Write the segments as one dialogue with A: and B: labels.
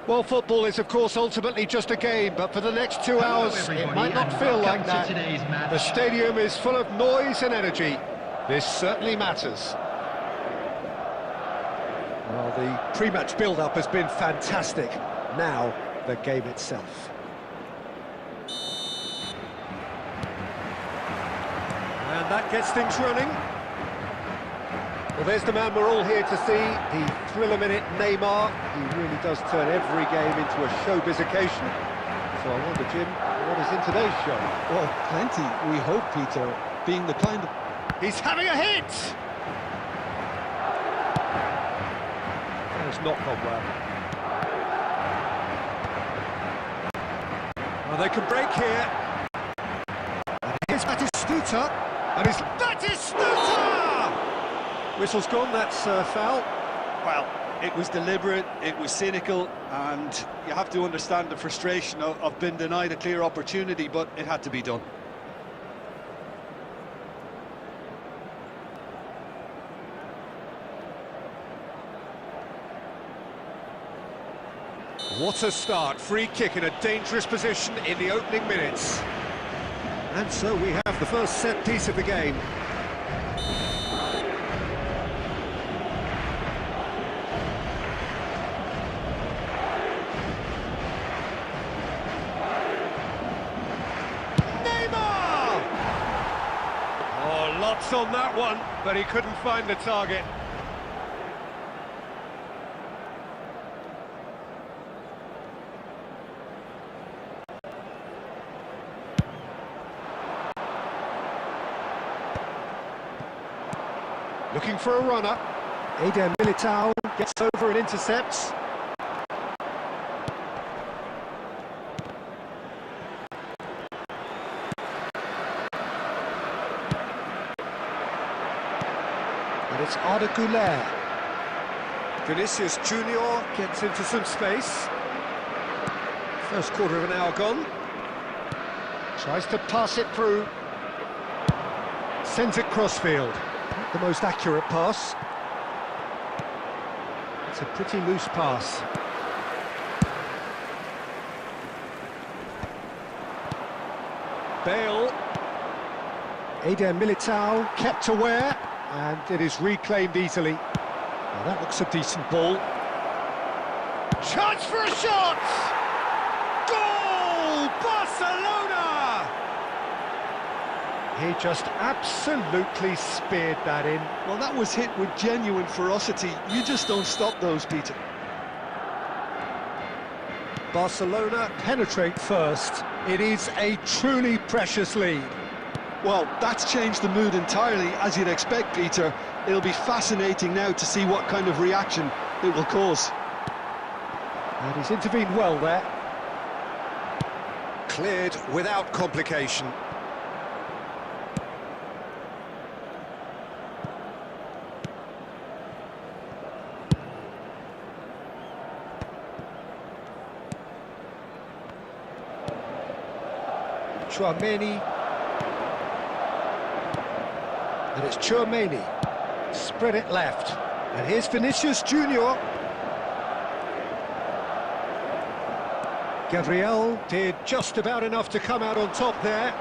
A: Well, football is, of course, ultimately just a game, but for the next 2 hours, it might not feel like that. The stadium is full of noise and energy. This certainly matters. Well, the pre-match build-up has been fantastic. Now, the game itself. And that gets things running. Well, there's the man we're all here to see, the thriller-minute Neymar. He really does turn every game into a showbiz occasion. So I wonder, Jim, what is in today's show?
B: Well, plenty, we hope, Peter, being the kind of...
A: He's having a hit! That has not gone well. Well, they can break here. And here's Batistuta. And it's Batistuta! Whistle's gone, that's foul.
B: Well, it was deliberate, it was cynical, and you have to understand the frustration of being denied a clear opportunity, but it had to be done.
A: What a start, free kick in a dangerous position in the opening minutes. And so we have the first set piece of the game. Neymar! Oh, lots on that one, but he couldn't find the target. Looking for a runner. Eder Militao gets over and intercepts. And it's Arda Güler. Vinicius Junior gets into some space. First quarter of an hour gone. Tries to pass it through. Sends it crossfield. The most accurate pass. It's a pretty loose pass. Bale. Eder Militao kept aware, and it is reclaimed easily. Now that looks a decent ball. Chance for a shot! Goal! Barcelona! He just absolutely speared that in.
B: Well, that was hit with genuine ferocity. You just don't stop those, Peter.
A: Barcelona penetrate first. It is a truly precious lead.
B: Well, that's changed the mood entirely, as you'd expect, Peter. It'll be fascinating now to see what kind of reaction it will cause.
A: And he's intervened well there. Cleared without complication. Chouameni, and it's Chouameni, spread it left, and here's Vinicius Junior. Gabriel did just about enough to come out on top there.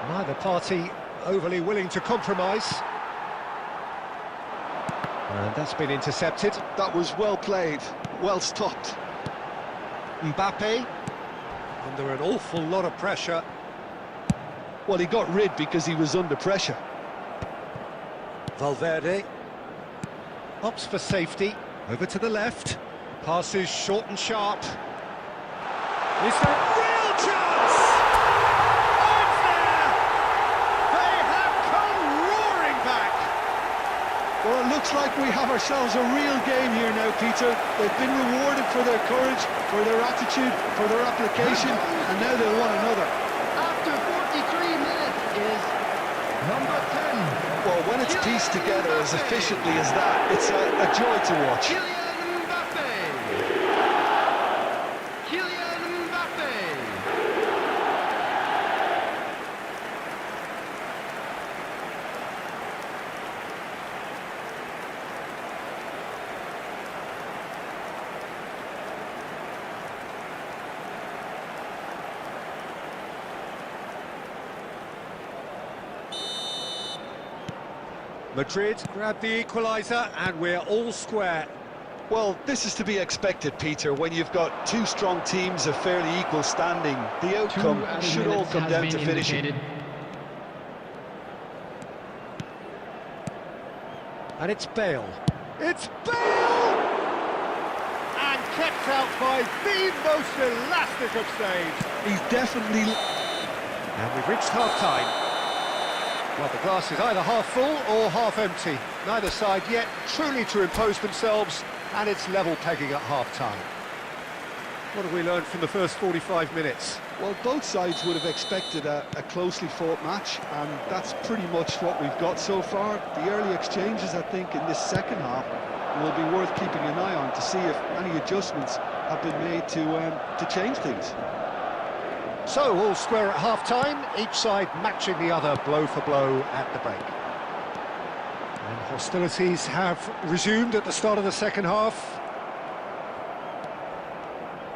A: Neither party overly willing to compromise. And that's been intercepted.
B: That was well played, well stopped.
A: Mbappe, under an awful lot of pressure.
B: Well, he got rid because he was under pressure.
A: Valverde opts for safety, over to the left, passes short and sharp. Is there a real chance? Oh, it's there! They have come roaring back!
B: Well, it looks like we have ourselves a real game here now, Peter. They've been rewarded for their courage, for their attitude, for their application, and now they want another.
C: After 43 minutes is number 10.
B: Well, when it's pieced together as efficiently as that, it's a joy to watch.
C: Kylian Mbappe. Kylian Mbappe.
A: Madrid grab the equaliser and we're all square.
B: Well, this is to be expected, Peter, when you've got two strong teams of fairly equal standing. The outcome should all come down to finishing.
A: And it's Bale. It's Bale! And kept out by the most elastic of saves.
B: He's definitely...
A: And we've reached half-time. Well, the glass is either half full or half empty. Neither side yet truly to impose themselves, and it's level pegging at half-time. What have we learned from the first 45 minutes?
B: Well, both sides would have expected a closely fought match, and that's pretty much what we've got so far. The early exchanges, I think, in this second half will be worth keeping an eye on to see if any adjustments have been made to change things.
A: So, all square at half-time, each side matching the other blow for blow at the break. And hostilities have resumed at the start of the second half.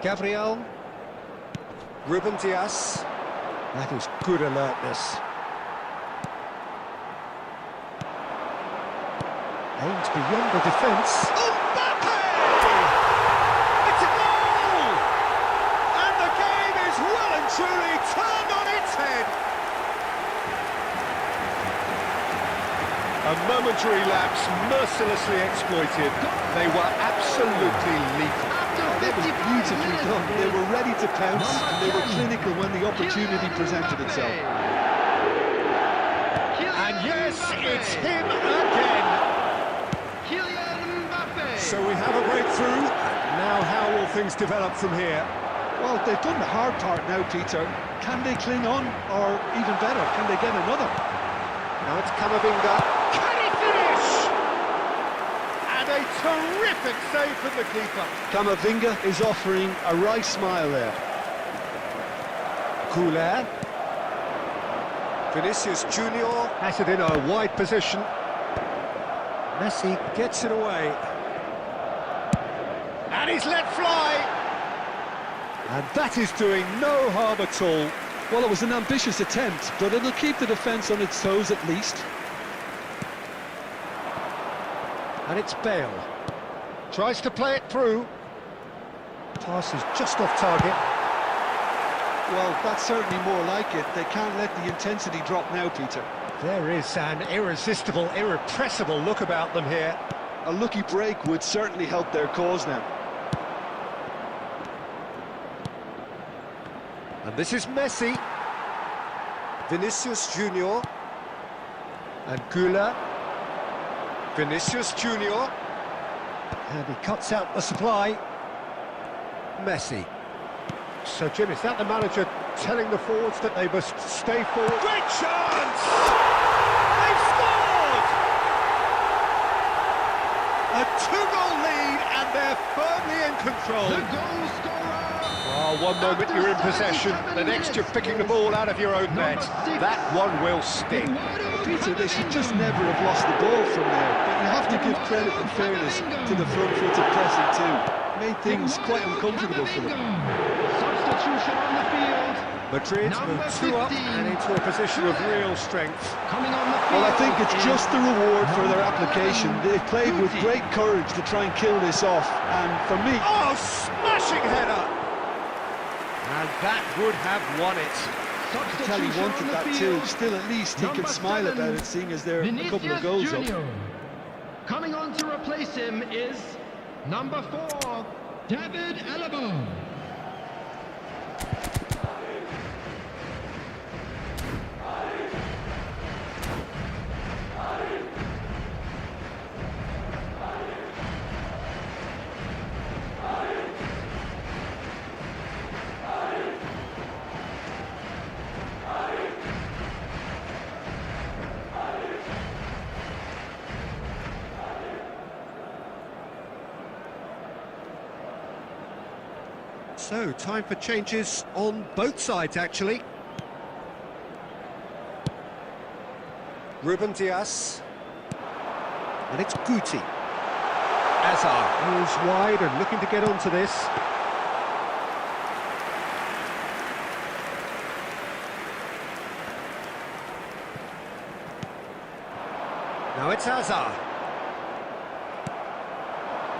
A: Gabriel. Ruben Diaz. That is good alertness. Aimed beyond the defence. Mbappe! It's a goal! And the game is well and truly turned on its head. A momentary lapse mercilessly exploited. They were absolutely lethal.
B: That was beautifully done. They were ready to pounce, and they were clinical when the opportunity presented itself.
A: And yes, it's him again. So we have a breakthrough. Now how will things develop from here?
B: Well, they've done the hard part now, Peter. Can they cling on, or even better, can they get another?
A: Now it's Camavinga. Can he finish? And a terrific save from the keeper.
B: Camavinga is offering a right smile there.
A: Couler. Vinicius Junior has it in a wide position. Messi gets it away. And he's let fly. And that is doing no harm at all.
B: Well, it was an ambitious attempt, but it'll keep the defence on its toes at least.
A: And it's Bale. Tries to play it through. Pass is just off target.
B: Well, that's certainly more like it. They can't let the intensity drop now, Peter.
A: There is an irresistible, irrepressible look about them here.
B: A lucky break would certainly help their cause now.
A: And this is Messi. Vinicius Junior. And Couler. Vinicius Junior. And he cuts out the supply. Messi. So, Jim, is that the manager telling the forwards that they must stay forward? Great chance! They've scored! A two-goal lead, and they're firmly in control.
C: The goal scorer!
A: Oh, one moment you're in possession, the next you're picking the ball out of your own net. That one will sting.
B: Peter, they should just never have lost the ball from there, but you have to give credit and fairness to the front-footed pressing too. Made things quite uncomfortable for them.
C: Substitution on the field.
A: Madrid move 2 up and into a position of real strength.
C: Coming on the field.
B: Well, I think it's just the reward for their application. They've played with great courage to try and kill this off, and for me...
A: Oh, smashing header! And that would have won it.
B: I can tell he wanted that too. Still, at least he can smile about it, seeing as there are a couple of goals up.
C: Coming on to replace him is number 4, David Alaba.
A: So, time for changes on both sides, actually. Ruben Diaz. And it's Guti. Hazard moves wide and looking to get onto this. Now it's Hazard.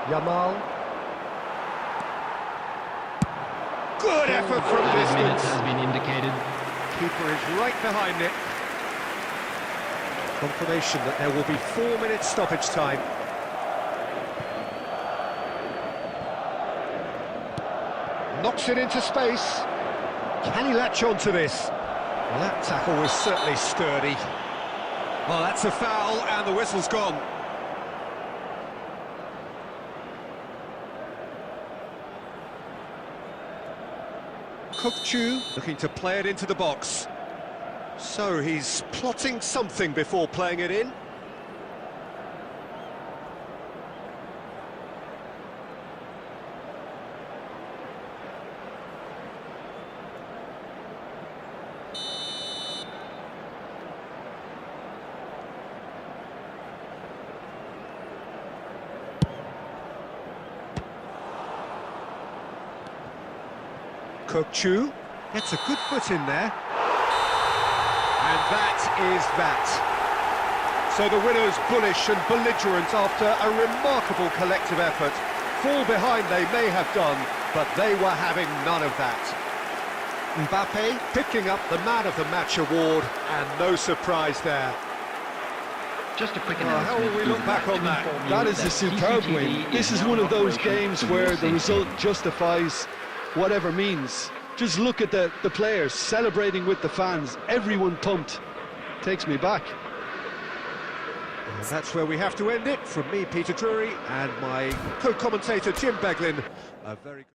A: Yamal. Good effort from
C: 5 minutes
A: distance.
C: has been indicated.
A: Keeper is right behind it. Confirmation that there will be 4 minutes stoppage time. Knocks it into space. Can he latch on to this? Well, that tackle was certainly sturdy. Well, that's a foul, and the whistle's gone. Chu looking to play it into the box. So he's plotting something before playing it in. Chu gets a good foot in there. And that is that. So the winners bullish and belligerent after a remarkable collective effort. Fall behind they may have done, but they were having none of that. Mbappe picking up the Man of the Match award, and no surprise there.
C: Just a quick
A: How will we look back on that?
B: That is a superb win. This is one of those games where the result justifies whatever means. Just look at the players celebrating with the fans. Everyone pumped. Takes me back.
A: And that's where we have to end it. From me, Peter Drury, and my co-commentator, Jim Beglin. A very good...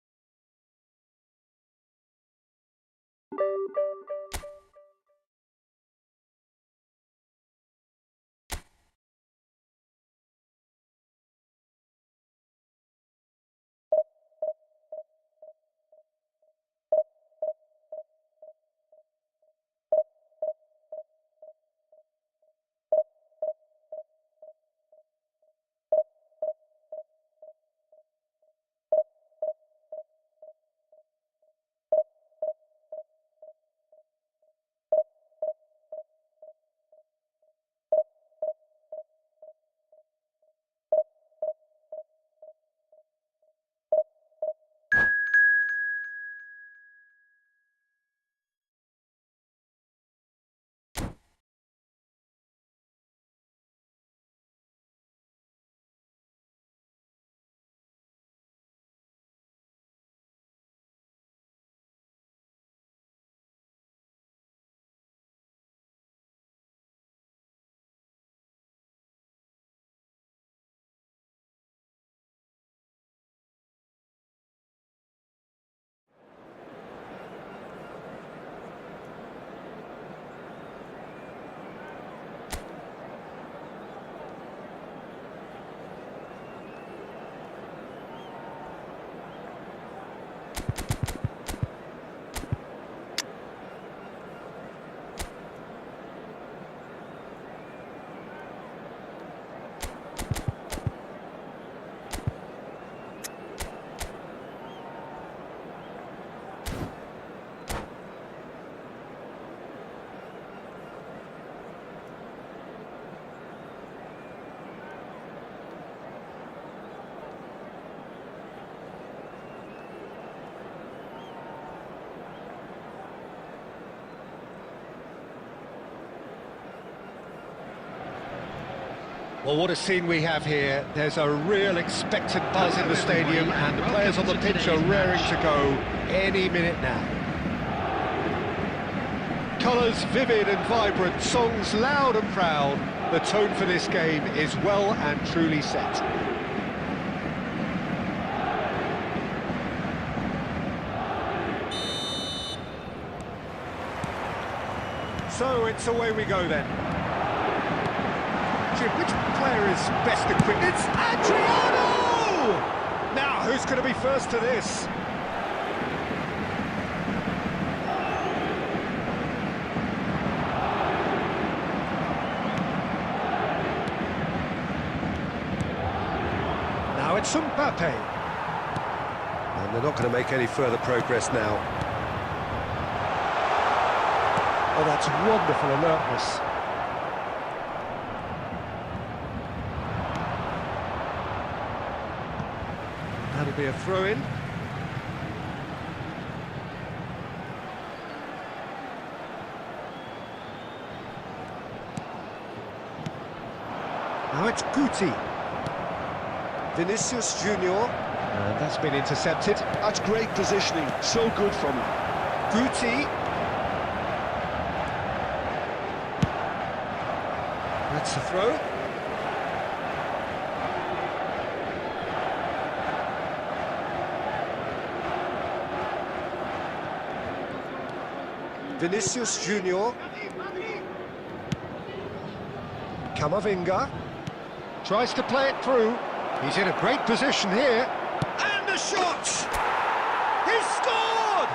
A: Well, what a scene we have here. There's a real expectant buzz in the stadium, and the players on the pitch are raring to go any minute now. Colours vivid and vibrant, songs loud and proud. The tone for this game is well and truly set. So it's away we go then. Jim, which player is best equipped? It's Adriano! Now, who's going to be first to this? Now it's Mbappe. And they're not going to make any further progress now. Oh, that's wonderful alertness. It'll be a throw-in. Now it's Guti. Vinicius Junior. And that's been intercepted.
B: That's great positioning, so good from him.
A: Guti. That's the throw. Vinicius Junior. Camavinga tries to play it through. He's in a great position here. And a shot! He's scored!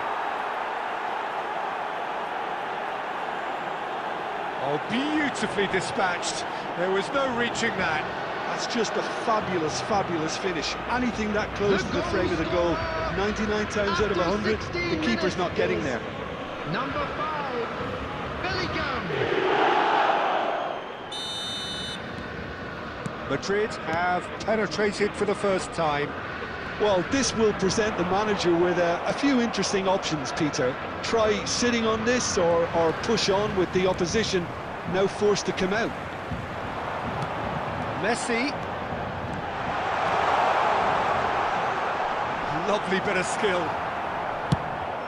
A: Oh, beautifully dispatched. There was no reaching that.
B: That's just a fabulous, fabulous finish. Anything that close to the frame of the goal, 99 times out of 100, the keeper's not getting there.
C: Number 5, Bellingham.
A: Madrid have penetrated for the first time.
B: Well, this will present the manager with a few interesting options, Peter. Try sitting on this or push on with the opposition now forced to come out.
A: Messi. Lovely bit of skill.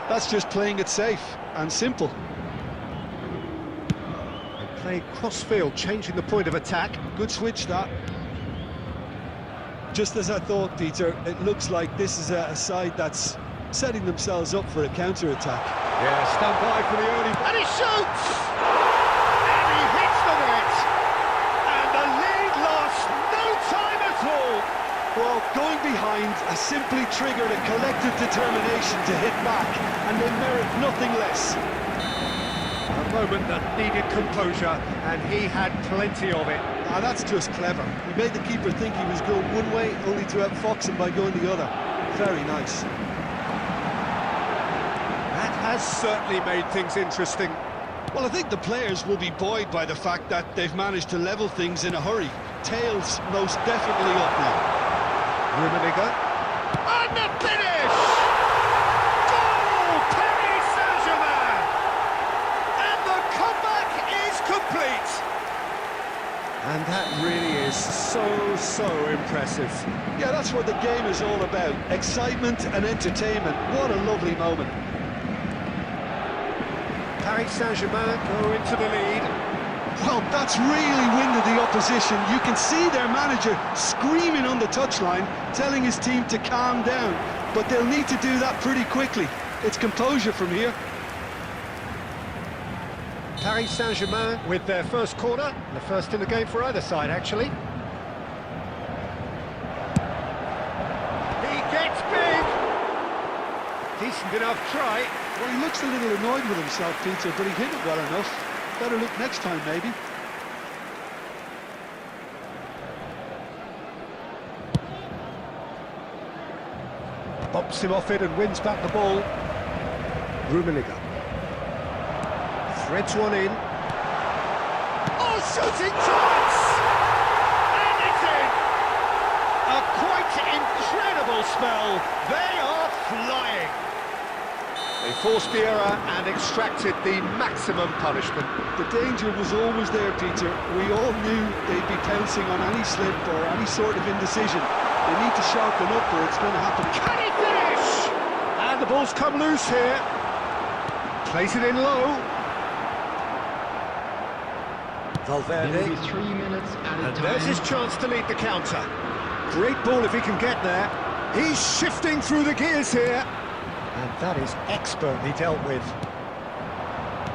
B: That's just playing it safe and simple.
A: They play cross-field, changing the point of attack.
B: Good switch, that. Just as I thought, Peter, it looks like this is a side that's setting themselves up for a counter-attack.
A: Yeah, stand by for the early... And he shoots! And he hits the net! And the lead lost no time at all!
B: Well, going behind has simply triggered a collective determination to hit back, and they merit nothing less.
A: A moment that needed composure, and he had plenty of it.
B: Ah, that's just clever. He made the keeper think he was going one way, only to outfox him by going the other. Very nice.
A: That has certainly made things interesting.
B: Well, I think the players will be buoyed by the fact that they've managed to level things in a hurry. Tails most definitely up now.
A: Rummenigge. And the finish! Goal! Paris Saint-Germain! And the comeback is complete! And that really is so impressive.
B: Yeah, that's what the game is all about. Excitement and entertainment. What a lovely moment.
A: Paris Saint-Germain go into the lead.
B: Well, that's really winded the opposition. You can see their manager screaming on the touchline, telling his team to calm down. But they'll need to do that pretty quickly. It's composure from here.
A: Paris Saint-Germain with their first corner, the first in the game for either side, actually. He gets big! Decent enough try.
B: Well, he looks a little annoyed with himself, Peter, but he hit it well enough. Better look next time, maybe.
A: Bumps him off it and wins back the ball. Rummenigge. Threads one in. Oh, shooting chance! And it's in! A quite incredible spell. They are flying. They forced the error and extracted the maximum punishment.
B: The danger was always there, Peter. We all knew they'd be pouncing on any slip or any sort of indecision. They need to sharpen up or it's going to happen.
A: Can he finish? And the ball's come loose here. Plays it in low. Valverde.
C: There will be 3 minutes at a
A: And
C: time.
A: there's his chance to lead the counter. Great ball if he can get there. He's shifting through the gears here. And that is expertly dealt with.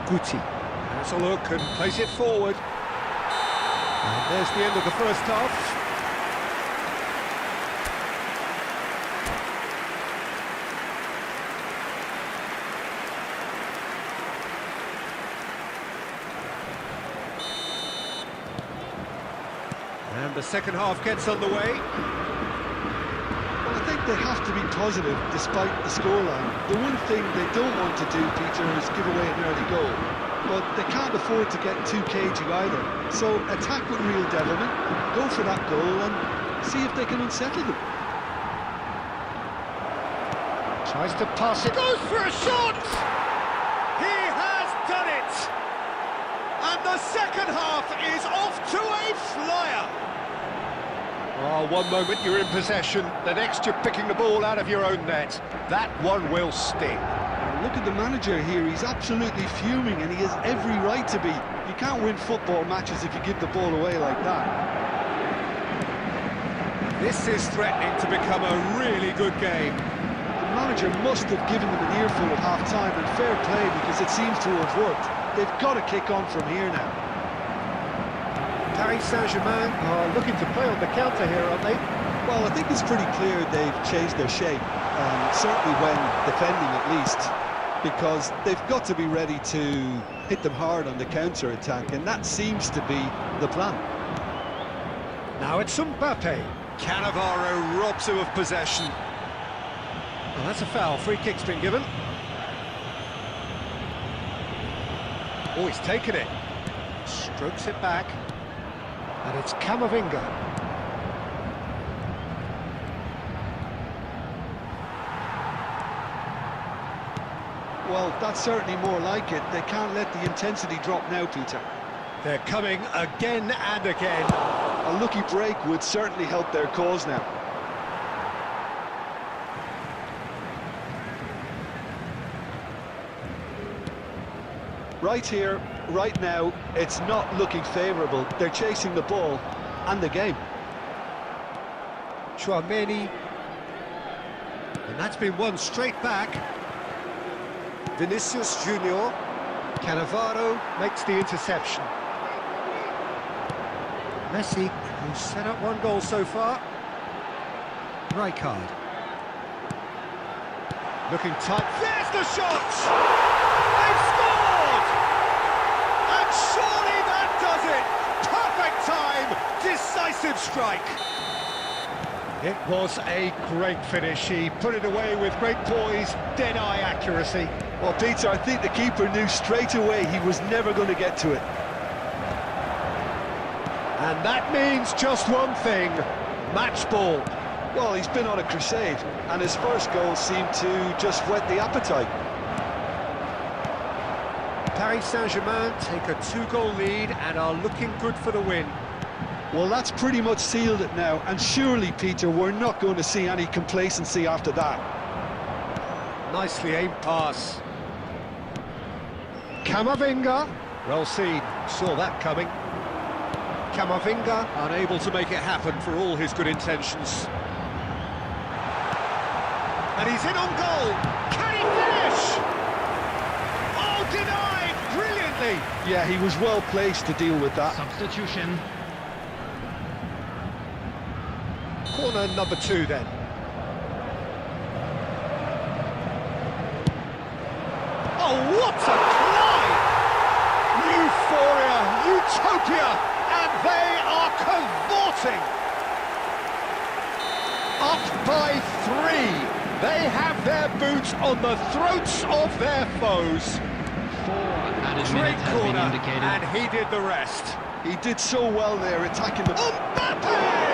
A: Guti has a look and plays it forward. And there's the end of the first half. And the second half gets underway.
B: Well, I think they have to be positive despite the scoreline. The one thing they don't want to do, Peter, is give away an early goal. But they can't afford to get too cagey either. So attack with real devilment, go for that goal and see if they can unsettle them.
A: Tries to pass it. Goes for a shot! He has done it! And the second half is off to a flyer! Oh, one moment you're in possession, the next you're picking the ball out of your own net. That one will sting.
B: Look at the manager here, he's absolutely fuming and he has every right to be. You can't win football matches if you give the ball away like that.
A: This is threatening to become a really good game.
B: The manager must have given them an earful at half-time, and fair play because it seems to have worked. They've got to kick on from here now.
A: Paris Saint-Germain are looking to play on the counter here, aren't they?
B: Well, I think it's pretty clear they've changed their shape, certainly when defending at least, because they've got to be ready to hit them hard on the counter-attack, and that seems to be the plan.
A: Now it's Mbappe. Cannavaro robs him of possession. Well, that's a foul. Free kick's been given. Oh, he's taken it. Strokes it back. And it's Camavinga.
B: Well, that's certainly more like it. They can't let the intensity drop now, Peter.
A: They're coming again and again.
B: A lucky break would certainly help their cause now. Right here, right now, it's not looking favourable. They're chasing the ball and the game.
A: Chouameni. And that's been won straight back. Vinicius Junior. Cannavaro makes the interception. Messi, who's set up one goal so far. Rijkaard. Looking tight. There's the shot! They've scored! And surely that does it! Perfect time! Decisive strike! It was a great finish. He put it away with great poise, dead-eye accuracy.
B: Well, Peter, I think the keeper knew straight away he was never going to get to it.
A: And that means just one thing, match ball.
B: Well, he's been on a crusade, and his first goal seemed to just whet the appetite.
A: Paris Saint-Germain take a 2-goal lead and are looking good for the win.
B: Well, that's pretty much sealed it now, and surely, Peter, we're not going to see any complacency after that.
A: Nicely aimed pass. Camavinga, well seen, saw that coming. Camavinga unable to make it happen for all his good intentions. And he's in on goal. Can he finish? Oh, denied brilliantly.
B: Yeah, he was well placed to deal with that.
C: Substitution.
A: Corner number 2 then. Oh, what a climb! Euphoria, utopia, and they are cavorting! Up by 3. They have their boots on the throats of their foes.
C: 4 added
A: Great
C: minutes has been
A: corner,
C: indicated.
A: and he did the rest.
B: He did so well there, attacking the...
A: Mbappe!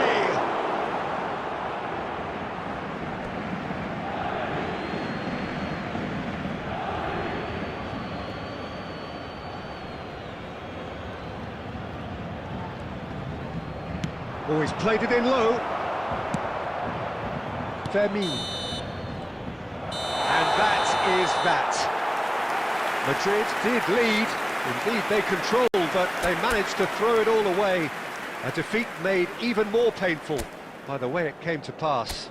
A: Oh, he's played it in low. Fermin. And that is that. Madrid did lead. Indeed, they controlled, but they managed to throw it all away. A defeat made even more painful by the way it came to pass.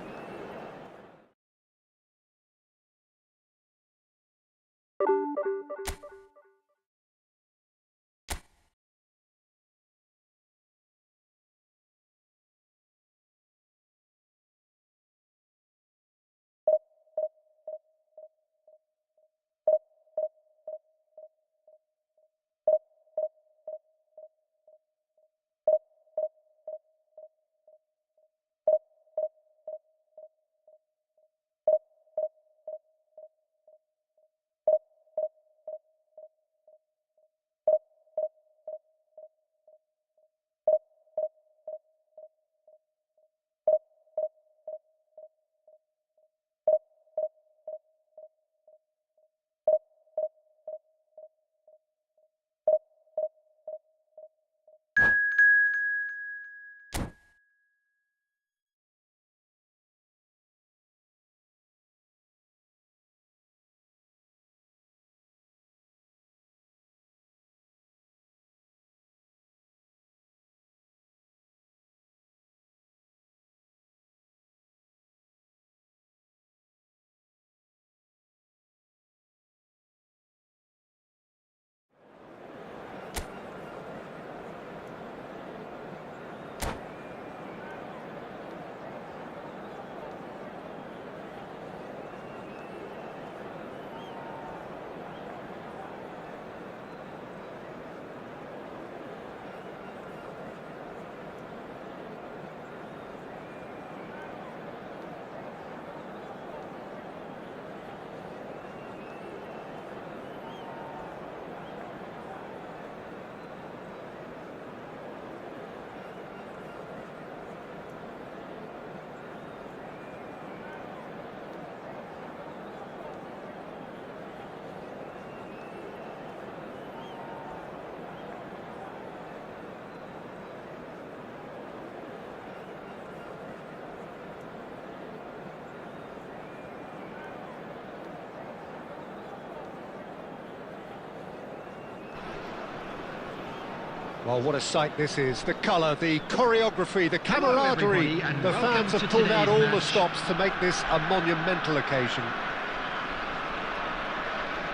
A: Well, what a sight this is. The colour, the choreography, the camaraderie.
C: everybody, and
A: The
C: welcome
A: fans have
C: to
A: pulled out all
C: today's
A: the
C: match.
A: stops to make this a monumental occasion.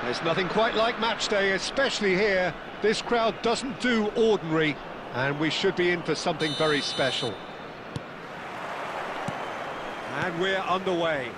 A: There's nothing quite like match day, especially here. This crowd doesn't do ordinary, and we should be in for something very special. And we're underway.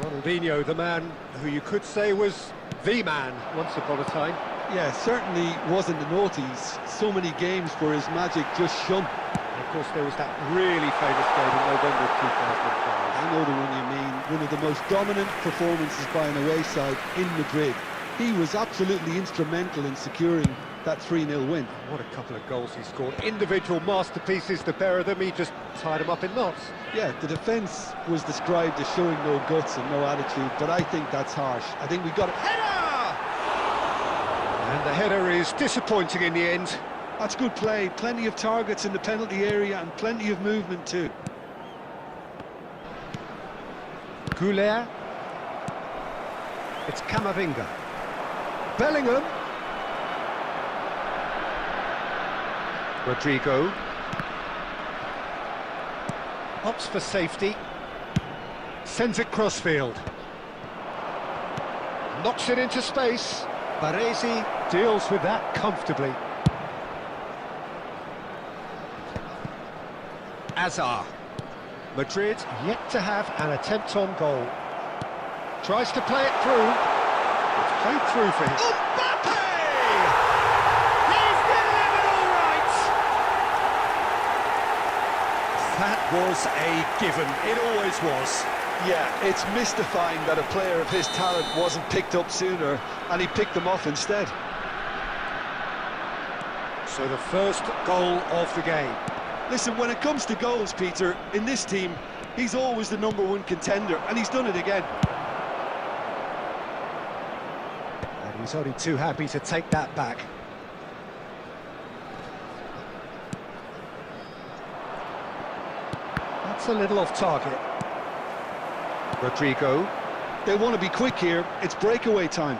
A: Ronaldinho, the man who you could say was the man once upon a time.
B: Yeah, certainly wasn't the noughties. So many games where his magic just shone.
A: And of course, there was that really famous game in November of 2005.
B: I know the one you mean. One of the most dominant performances by an away side in Madrid. He was absolutely instrumental in securing that 3-0 win.
A: What a couple of goals he scored. Individual masterpieces, the pair of them. He just tied them up in knots.
B: Yeah, the defence was described as showing no guts and no attitude, but I think that's harsh. I think we got it.
A: Header! And the header is disappointing in the end.
B: That's good play. Plenty of targets in the penalty area and plenty of movement too.
A: Goulet. It's Camavinga. Bellingham. Rodrigo. Opts for safety. Sends it crossfield. Knocks it into space. Baresi deals with that comfortably. Azar. Madrid yet to have an attempt on goal. Tries to play it through. It's played through for him. Mbappe! He's delivered all right! That was a given. It always was.
B: Yeah, it's mystifying that a player of his talent wasn't picked up sooner and he picked them off instead.
A: So the first goal of the game.
B: Listen, when it comes to goals, Peter, in this team, he's always the #1 contender, and he's done it again.
A: And he's only too happy to take that back. That's a little off target. Rodrigo.
B: They want to be quick here. It's breakaway time.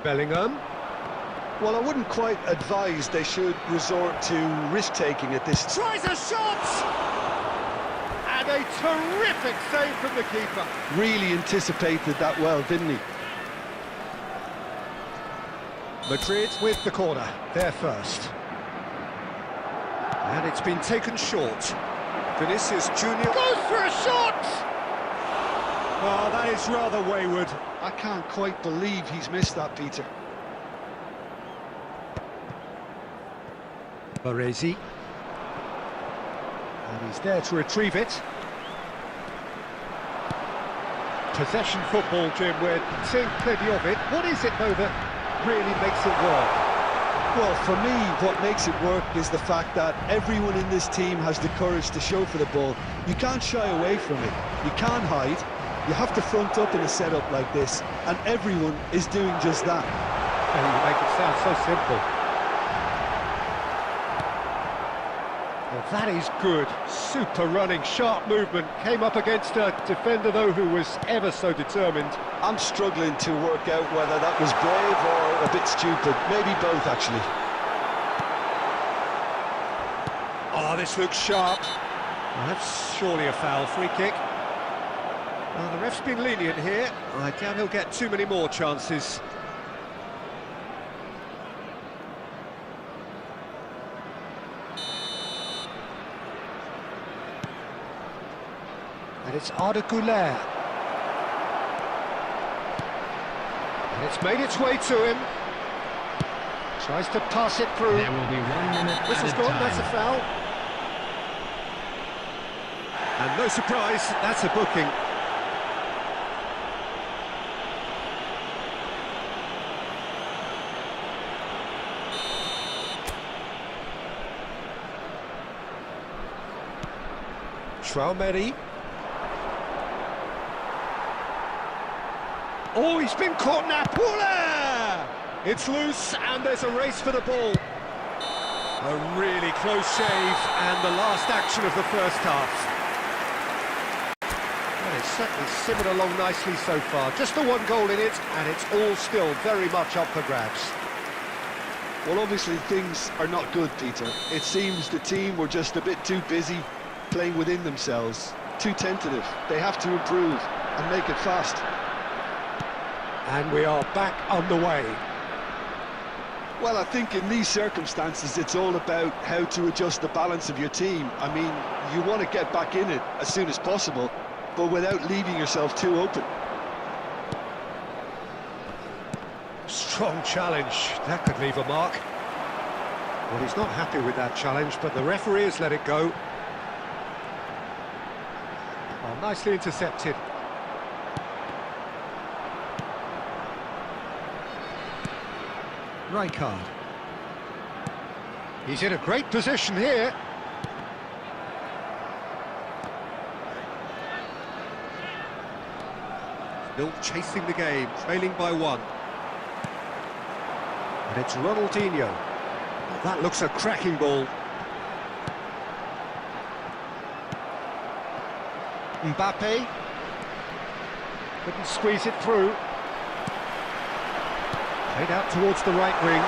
A: Bellingham.
B: Well, I wouldn't quite advise they should resort to risk-taking at this.
A: Tries a shot! And a terrific save from the keeper.
B: Really anticipated that well, didn't he?
A: Madrid with the corner, they're first. And it's been taken short. Vinicius Junior goes for a shot! Well, that is rather wayward.
B: I can't quite believe he's missed that, Peter.
A: Baresi. And he's there to retrieve it. Possession football, Jim, we're seeing plenty of it. What is it, though, that really makes it work?
B: Well, for me, what makes it work is the fact that everyone in this team has the courage to show for the ball. You can't shy away from it. You can't hide. You have to front up in a setup like this, and everyone is doing just that.
A: And you make it sound so simple. Well, that is good. Super running, sharp movement. Came up against a defender, though, who was ever so determined.
B: I'm struggling to work out whether that was brave or a bit stupid. Maybe both, actually.
A: Oh, this looks sharp. Well, that's surely a foul. Free kick. Well, the ref's been lenient here. I doubt he'll get too many more chances. And it's Arda Güler. And it's made its way to him. Tries to pass it through.
C: There will be 1 minute
A: Whistle's
C: added
A: gone, that's a
C: time.
A: foul. And no surprise, that's a booking. Traumeri. Oh, he's been caught now. Pula! It's loose, and there's a race for the ball. A really close shave, and the last action of the first half. Well, they've certainly simmered along nicely so far. Just the one goal in it, and it's all still very much up for grabs.
B: Well, obviously things are not good, Peter. It seems the team were just a bit too busy playing within themselves, too tentative. They have to improve and make it fast.
A: And we are back underway.
B: Well, I think in these circumstances, it's all about how to adjust the balance of your team. I mean, you want to get back in it as soon as possible, but without leaving yourself too open.
A: Strong challenge. That could leave a mark. Well, he's not happy with that challenge, but the referee has let it go. Oh, nicely intercepted. Rijkaard. He's in a great position here. Still chasing the game, trailing by one. And it's Ronaldinho. Well, that looks a cracking ball. Mbappe. Couldn't squeeze it through. Played out towards the right wing.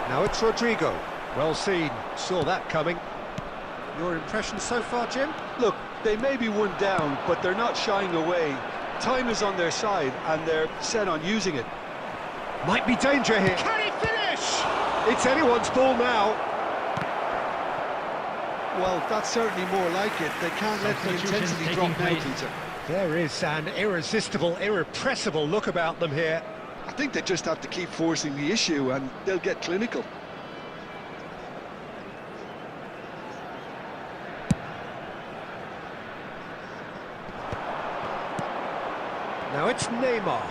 A: Now it's Rodrigo. Well seen, saw that coming. Your impression so far, Jim?
B: Look, they may be one down, but they're not shying away. Time is on their side, and they're set on using it.
A: Might be danger here. Can he finish? It's anyone's ball now.
B: Well, that's certainly more like it. They can't let the intensity drop now, Peter.
A: There is an irresistible, irrepressible look about them here.
B: I think they just have to keep forcing the issue, and they'll get clinical.
A: Now it's Neymar.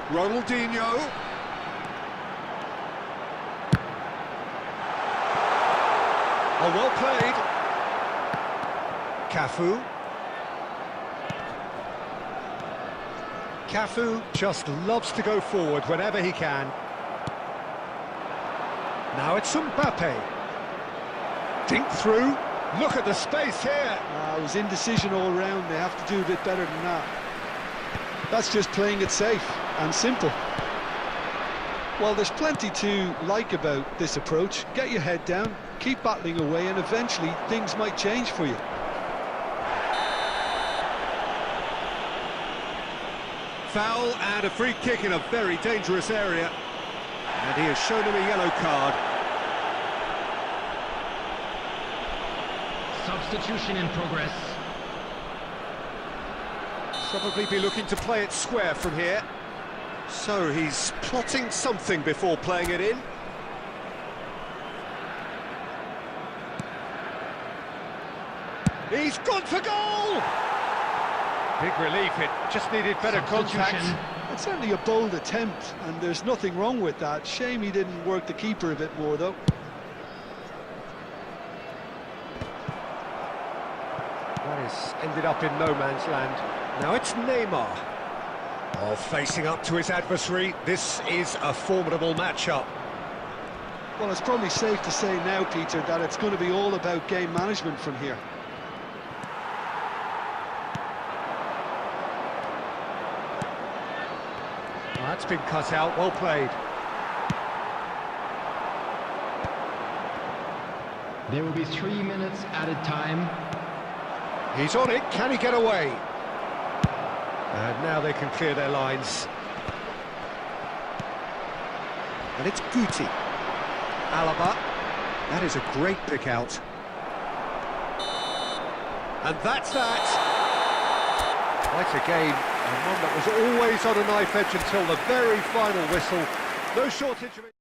A: Ronaldinho. Oh, well played. Cafu. Cafu just loves to go forward whenever he can. Now it's Mbappe. Dink through. Look at the space here.
B: It was indecision all round. They have to do a bit better than that. That's just playing it safe and simple. Well, there's plenty to like about this approach. Get your head down, keep battling away, and eventually things might change for you.
A: Foul and a free kick in a very dangerous area. And he has shown him a yellow card.
C: Substitution in progress.
A: Probably be looking to play it square from here. So he's plotting something before playing it in. He's gone for goal! Big relief, it just needed better contact.
B: It's certainly a bold attempt, and there's nothing wrong with that. Shame he didn't work the keeper a bit more, though.
A: That has ended up in no man's land. Now it's Neymar. Oh, facing up to his adversary. This is a formidable matchup.
B: Well, it's probably safe to say now, Peter, that it's going to be all about game management from here.
A: Well, that's been cut out, well played.
C: There will be 3 minutes added time.
A: He's on it, can he get away? And now they can clear their lines. And it's Guti. Alaba. That is a great pick out. And that's that. Quite a game, and one that was always on a knife edge until the very final whistle. No shortage of it.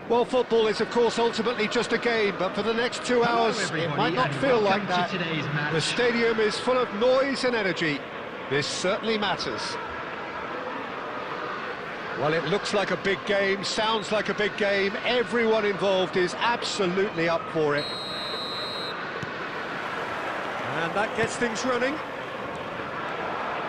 A: Well, football is, of course, ultimately just a game, but for the next 2 hours, it might not feel like that. The stadium is full of noise and energy. This certainly matters. Well, it looks like a big game, sounds like a big game. Everyone involved is absolutely up for it. And that gets things running.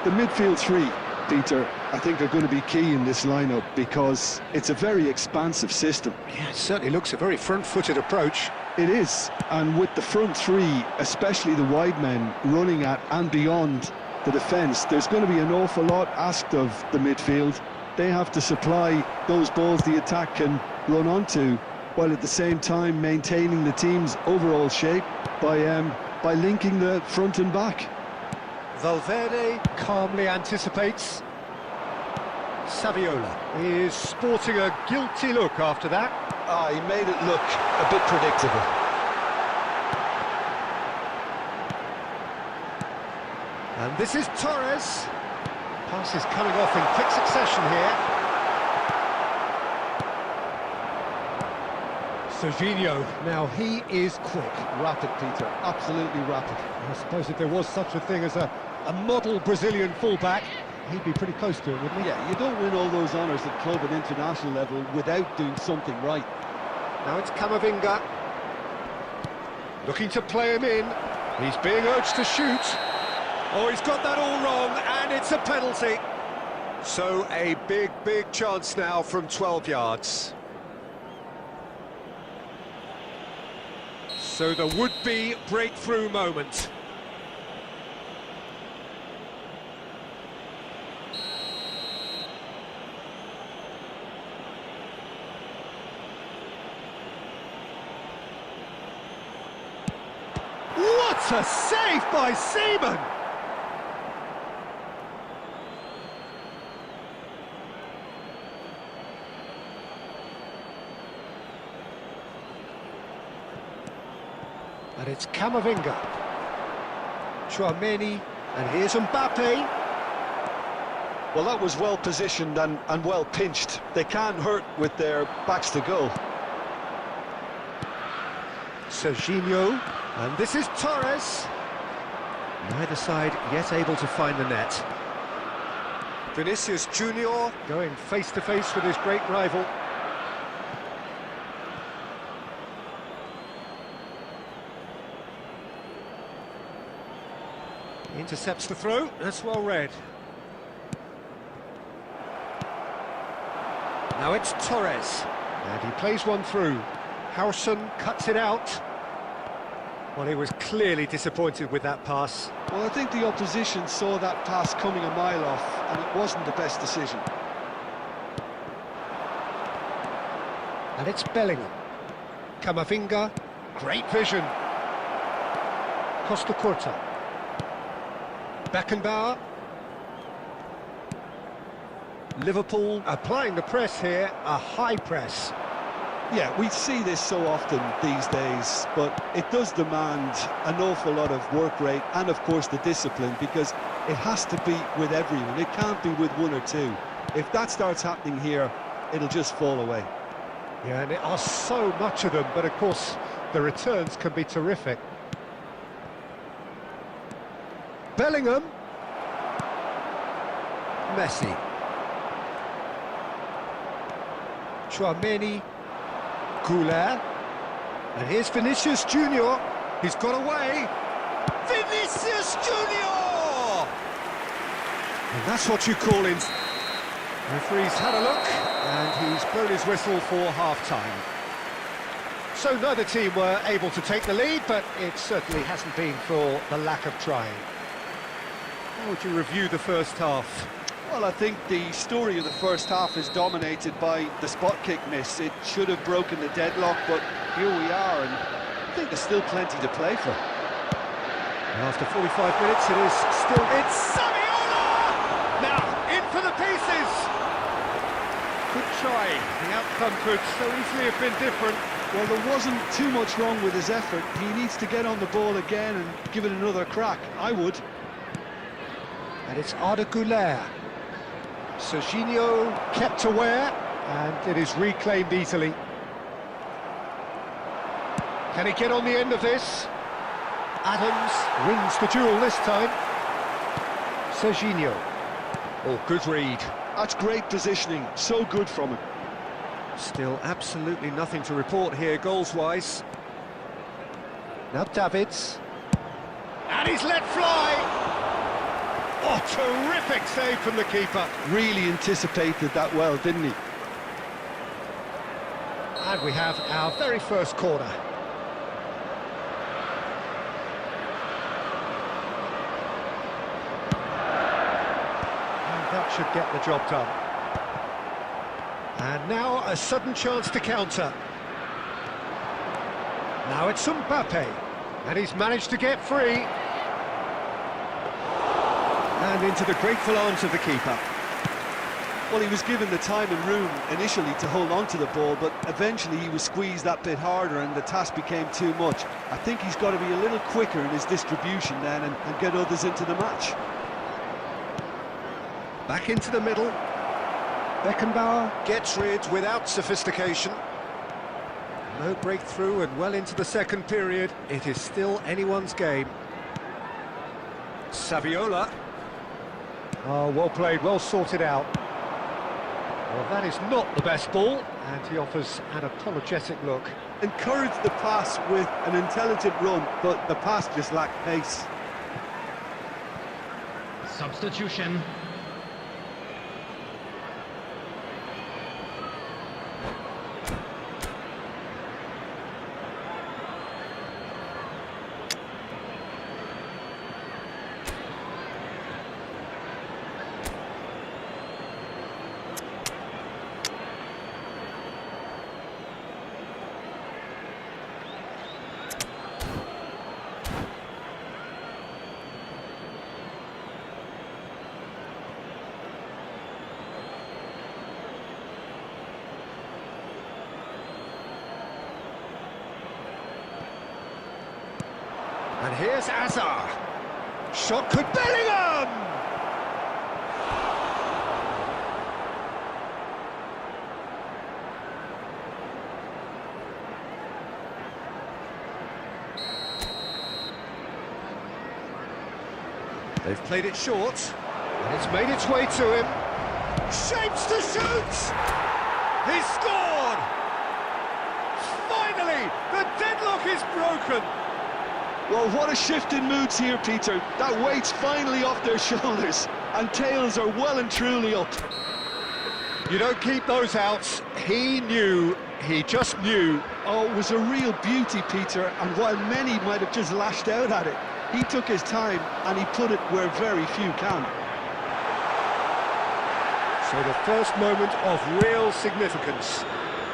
B: The midfield three, Peter, I think are going to be key in this lineup because it's a very expansive system.
A: Yeah, it certainly looks a very front-footed approach.
B: It is, and with the front three, especially the wide men, running at and beyond the defence, there's going to be an awful lot asked of the midfield. They have to supply those balls the attack can run onto, while at the same time maintaining the team's overall shape by linking the front and back.
A: Valverde calmly anticipates. Saviola is sporting a guilty look after that.
B: He made it look a bit predictable.
A: And this is Torres. Pass is coming off in quick succession here. Serginho, now he is quick.
B: Rapid, Peter, absolutely rapid.
A: I suppose if there was such a thing as a model Brazilian fullback, he'd be pretty close to it, wouldn't he?
B: Yeah, you don't win all those honours at club and international level without doing something right.
A: Now it's Camavinga. Looking to play him in. He's being urged to shoot. Oh, he's got that all wrong, and it's a penalty. So a big, big chance now from 12 yards. So the would-be breakthrough moment. What a save by Seaman! And it's Camavinga. Tchouaméni, and here's Mbappe.
B: Well, that was well positioned and well pinched. They can't hurt with their backs to goal.
A: Serginho, and this is Torres. Neither side yet able to find the net. Vinicius Junior going face-to-face with his great rival. Intercepts the throw, that's well read. Now it's Torres, and he plays one through. Howson cuts it out. Well, he was clearly disappointed with that pass.
B: Well, I think the opposition saw that pass coming a mile off, and it wasn't the best decision.
A: And it's Bellingham. Camavinga, great vision. Costa Curta. Beckenbauer. Liverpool applying the press here, a high press.
B: Yeah, we see this so often these days, but it does demand an awful lot of work rate and, of course, the discipline, because it has to be with everyone. It can't be with one or two. If that starts happening here, it'll just fall away.
A: Yeah, and there are so much of them, but, of course, the returns can be terrific. Bellingham. Messi. Tchouaméni. Goulet. And here's Vinicius Junior. He's got away. Vinicius Junior! And that's what you call in. The referee's had a look, and he's blown his whistle for half-time. So neither team were able to take the lead, but it certainly hasn't been for the lack of trying. How would you review the first half?
B: Well, I think the story of the first half is dominated by the spot kick miss. It should have broken the deadlock, but here we are, and I think there's still plenty to play for.
A: And after 45 minutes, it is still... It's Saviola! Now, in for the pieces! Good try. The outcome could so easily have been different.
B: Well, there wasn't too much wrong with his effort. He needs to get on the ball again and give it another crack. I would.
A: And it's Arda Güler. Serginho kept aware, and it is reclaimed easily. Can he get on the end of this? Adams wins the duel this time. Serginho. Oh, good read.
B: That's great positioning, so good from him.
A: Still absolutely nothing to report here, goals-wise. Now Davids. And he's let fly! Oh, terrific save from the keeper.
B: Really anticipated that well, didn't he?
A: And we have our very first corner. That should get the job done. And now a sudden chance to counter. Now it's Mbappe, and he's managed to get free. And into the grateful arms of the keeper.
B: Well, he was given the time and room initially to hold on to the ball, but eventually he was squeezed that bit harder and the task became too much. I think he's got to be a little quicker in his distribution then and get others into the match.
A: Back into the middle. Beckenbauer gets rid without sophistication. No breakthrough and well into the second period. It is still anyone's game. Saviola. Oh, well played, well sorted out. Well, that is not the best ball, and he offers an apologetic look.
B: Encouraged the pass with an intelligent run, but the pass just lacked pace.
C: Substitution.
A: And here's Azar. Shot could Bellingham! They've played it short, and it's made its way to him. Shapes to shoot! He's scored! Finally, the deadlock is broken!
B: Well, what a shift in moods here, Peter. That weight's finally off their shoulders, and tails are well and truly up.
A: You don't keep those outs. He knew, he just knew.
B: Oh, it was a real beauty, Peter, and while many might have just lashed out at it, he took his time and he put it where very few can.
A: So the first moment of real significance.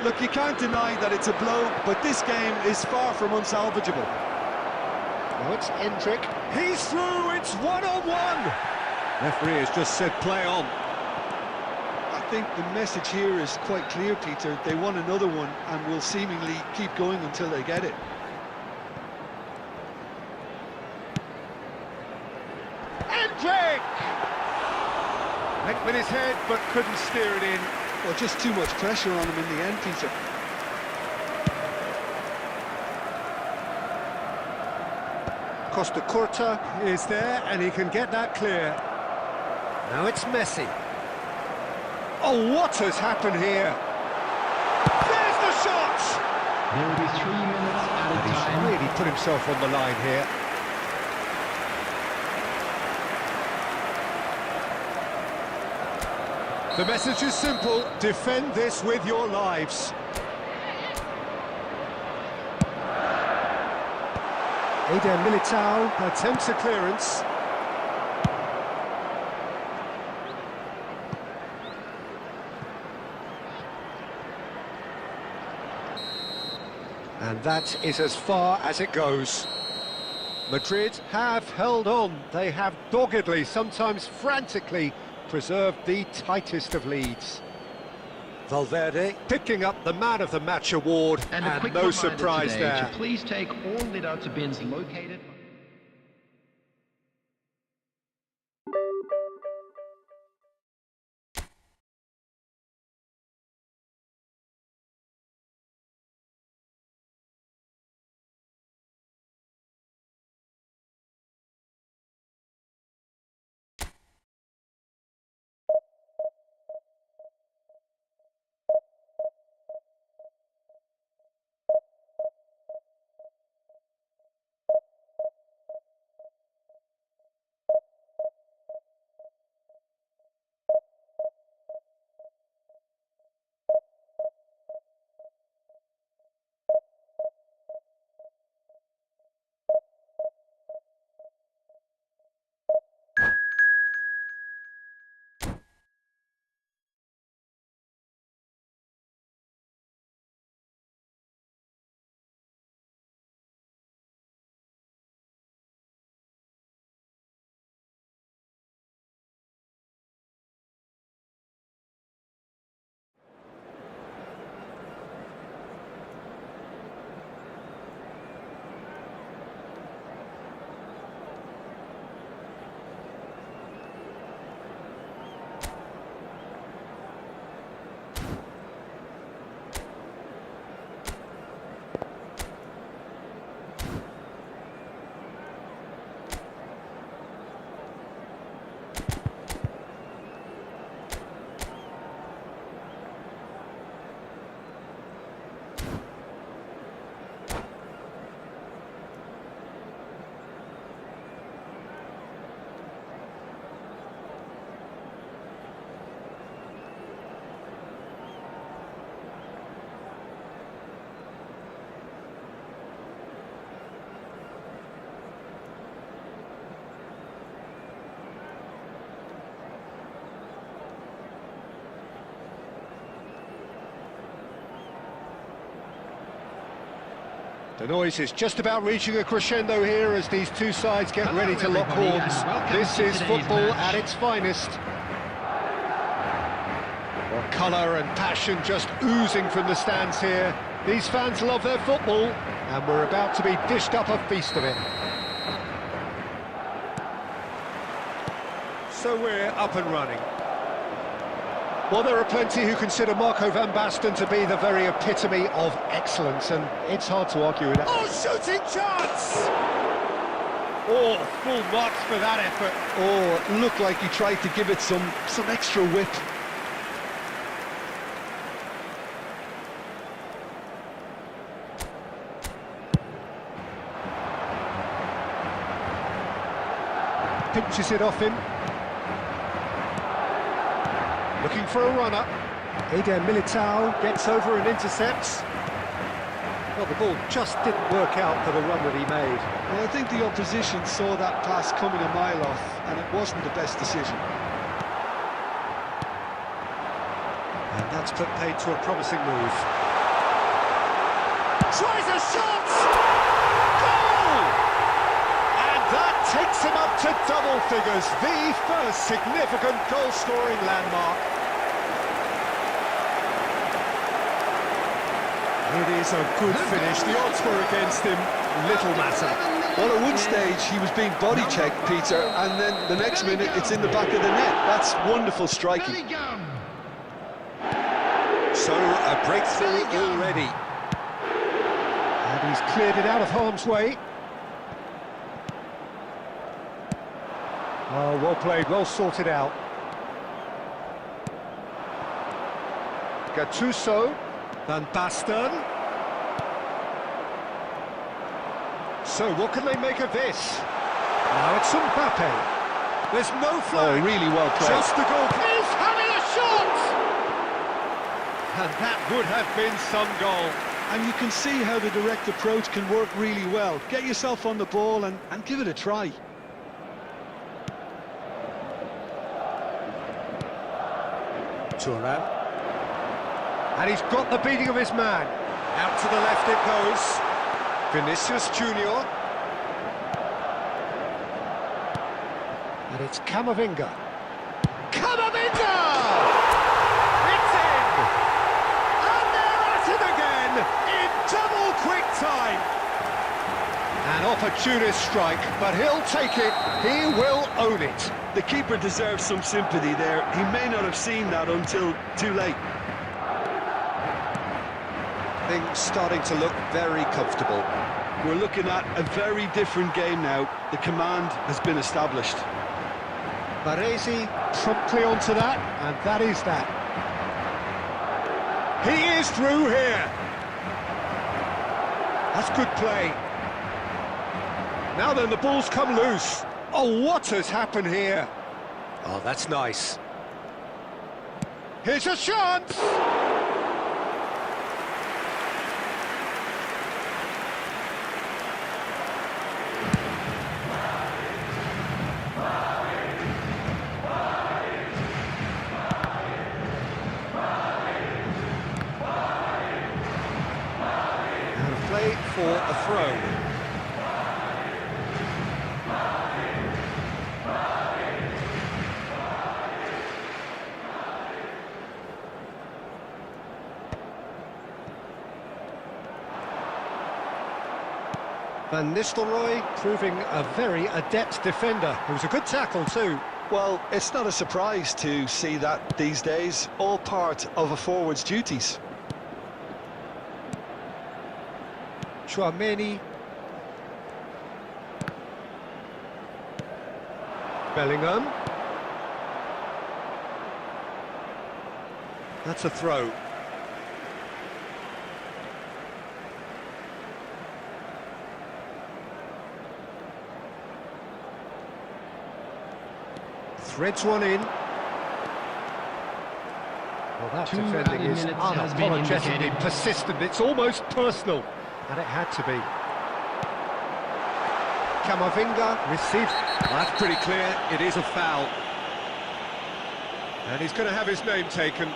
B: Look, you can't deny that it's a blow, but this game is far from unsalvageable.
A: Now it's Endrick. He's through, it's one-on-one. Referee has just said play on.
B: I think the message here is quite clear, Peter. They want another one and will seemingly keep going until they get it.
A: Endrick! Went with his head, but couldn't steer it in.
B: Well, just too much pressure on him in the end, Peter.
A: Costa Curta is there, and he can get that clear. Now it's Messi. Oh, what has happened here? There's the shot!
C: There will be 3 minutes at a
A: And he's
C: time.
A: really put himself on the line here. The message is simple: defend this with your lives. Eder Militao attempts a clearance. And that is as far as it goes. Madrid have held on. They have doggedly, sometimes frantically, preserved the tightest of leads. Valverde picking up the Man of the Match award,
C: And a
A: and
C: quick
A: no
C: reminder
A: surprise
C: today
A: there.
C: to please take all lit out bins located
A: The noise is just about reaching a crescendo here as these two sides get
C: Hello,
A: ready to lock
C: everybody,
A: horns.
C: and welcome
A: This
C: to
A: is
C: today's
A: football
C: match.
A: at its finest. Well, colour and passion just oozing from the stands here. These fans love their football, and we're about to be dished up a feast of it. So we're up and running. Well, there are plenty who consider Marco van Basten to be the very epitome of excellence, and it's hard to argue with that. Oh, shooting chance! Oh, full marks for that effort.
B: Oh, it looked like he tried to give it some extra whip.
A: Pinches it off him. Looking for a runner. Eder Militao gets over and intercepts. Well, the ball just didn't work out for the run that he made.
B: Well, I think the opposition saw that pass coming a mile off, and it wasn't the best decision.
A: And that's put paid to a promising move. Tries a shot! Goal! And that takes him up to double figures, the first significant goal-scoring landmark. It is a good finish. The odds were against him. Little matter.
B: Well, at one stage, he was being body-checked, Peter, and then the next minute, it's in the back of the net. That's wonderful striking.
C: Bellingham.
A: So, a breakthrough already. And he's cleared it out of harm's way. Oh, well played, well sorted out. Gattuso, Van Basten. So, what can they make of this? Now it's Mbappe. There's no flag.
B: Oh, really well played.
A: Just the goal. He's having a shot! And that would have been some goal.
B: And you can see how the direct approach can work really well. Get yourself on the ball and give it a try.
A: Thuram. And he's got the beating of his man. Out to the left it goes. Vinicius Junior. And it's Camavinga. Camavinga! It's in! And they're at it again in double quick time. An opportunist strike, but he'll take it. He will own it.
B: The keeper deserves some sympathy there. He may not have seen that until too late.
A: Things starting to look very comfortable.
B: We're looking at a very different game now. The command has been established.
A: Baresi promptly onto that, and that is that. He is through here. That's good play. Now then, the ball's come loose. Oh, what has happened here? Oh, that's nice. Here's a chance! And a play for a throw. Van Nistelrooy proving a very adept defender. It was a good tackle too.
B: Well, it's not a surprise to see that these days, all part of a forward's duties.
A: Chouameni. Bellingham. That's a throw. Threads one in. Well, that
C: 2
A: defending
C: added
A: is
C: minutes has been
A: unapologetically
C: indicated.
A: persistent. It's almost personal, and it had to be. Camavinga receives. Well, that's pretty clear. It is a foul. And he's going to have his name taken.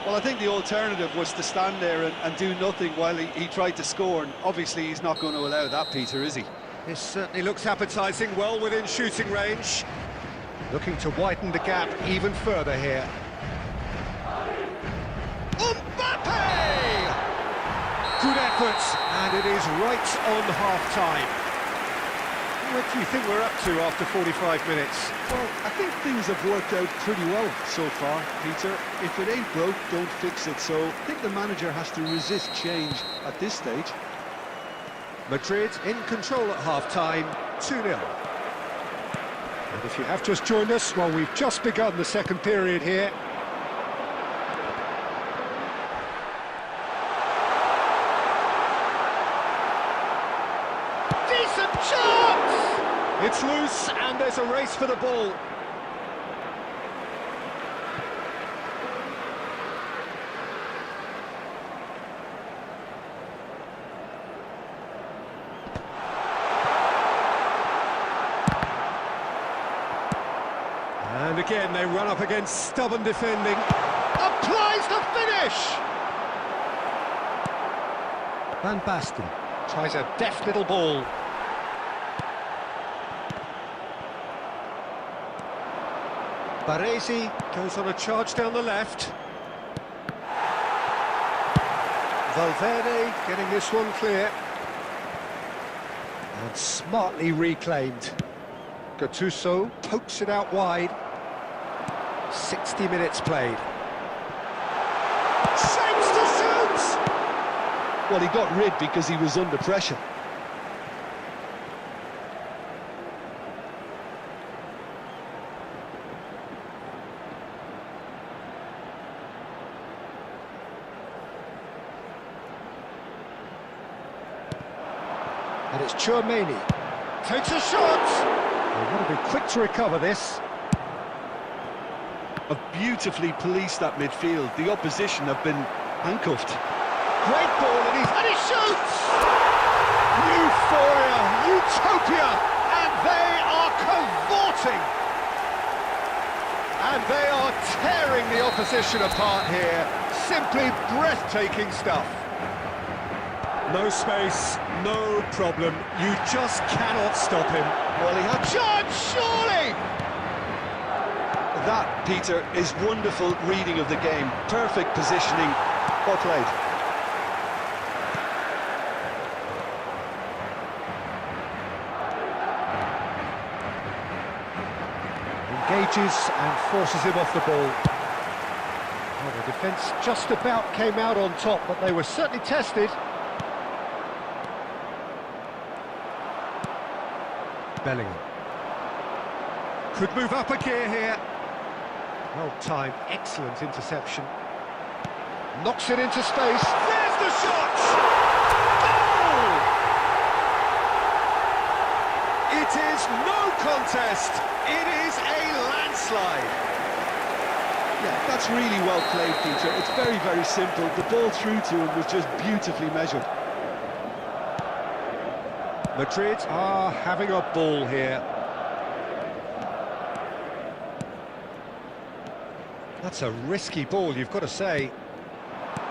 B: Well, I think the alternative was to stand there and do nothing while he tried to score, and obviously he's not going to allow that, Peter, is he?
A: This certainly looks appetising, well within shooting range. Looking to widen the gap even further here. Mbappe! Good effort, and it is right on half-time. What do you think we're up to after 45 minutes?
B: Well, I think things have worked out pretty well so far, Peter. If it ain't broke, don't fix it. So I think the manager has to resist change at this stage.
A: Madrid in control at half-time, 2-0. And if you have just joined us, well, we've just begun the second period here. Decent chance! It's loose, and there's a race for the ball. And again, they run up against stubborn defending. Applies the finish! Van Basten tries a deft little ball. Baresi goes on a charge down the left. Valverde getting this one clear. And smartly reclaimed. Gattuso pokes it out wide. 60 minutes played. Shapes to shoot!
B: Well, he got rid because he was under pressure.
A: And it's Chouameni. Takes a shot! They want to be quick to recover this.
B: Have beautifully policed that midfield. The opposition have been handcuffed.
A: Great ball, and he shoots! Euphoria, utopia, and they are cavorting! And they are tearing the opposition apart here. Simply breathtaking stuff. No space, no problem. You just cannot stop him. Well, he had chance, surely!
B: That, Peter, is wonderful reading of the game. Perfect positioning. Well played.
A: Engages and forces him off the ball. Well, the defence just about came out on top, but they were certainly tested. Bellingham. Could move up a gear here. Well timed, excellent interception. Knocks it into space. There's the shot! Goal! It is no contest. It is a landslide.
B: Yeah, that's really well played, Peter. It's very, very simple. The ball through to him was just beautifully measured.
A: Madrid are having a ball here. That's a risky ball, you've got to say.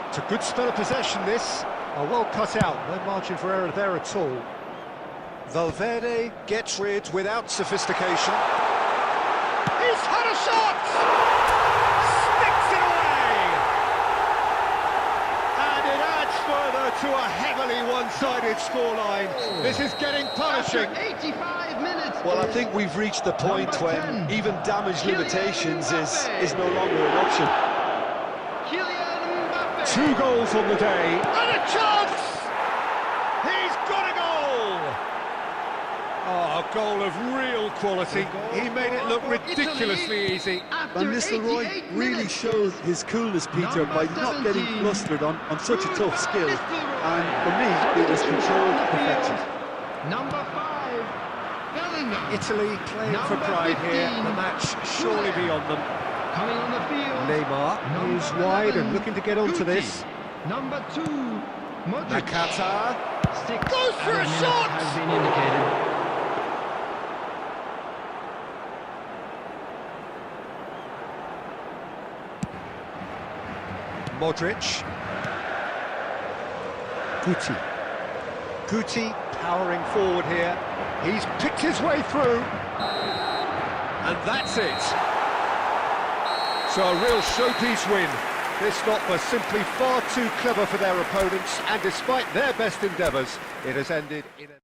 A: It's a good spell of possession, this. Oh, well cut out, no margin for error there at all. Valverde gets rid without sophistication. He's had a shot! Sticks it away! And it adds further to a heavily one-sided scoreline. This is getting punishing.
C: After 85 minutes.
B: Well, I think we've reached the point when
C: 10.
B: even damage limitations is no longer an option.
C: Kylian Mbappe.
A: 2 goals on the day. And a chance! He's got a goal! Oh, a goal of real quality. He made it look ridiculously easy.
C: After
B: Van Nistelrooy
C: 88
B: really
C: minutes.
B: showed his coolness, Peter, by not getting
C: 17.
B: flustered on such a tough skill.
C: Nistelrooy.
B: And for me, it was controlled perfection.
C: Number 5, Bellingham.
A: Italy playing for
C: Number
A: pride
C: 15.
A: here. The match surely beyond them.
C: Coming on the field.
A: Neymar
C: Number
A: is wide
C: 11,
A: and looking to get onto
C: Guti.
A: this.
C: Number 2, Modric.
A: Nakata.
C: 6
A: Goes for a
C: minutes
A: shot!
C: has been indicated.
A: Modric. Guti powering forward here. He's picked his way through. And that's it. So a real showpiece win. This lot were simply far too clever for their opponents, and despite their best endeavours, it has ended in a...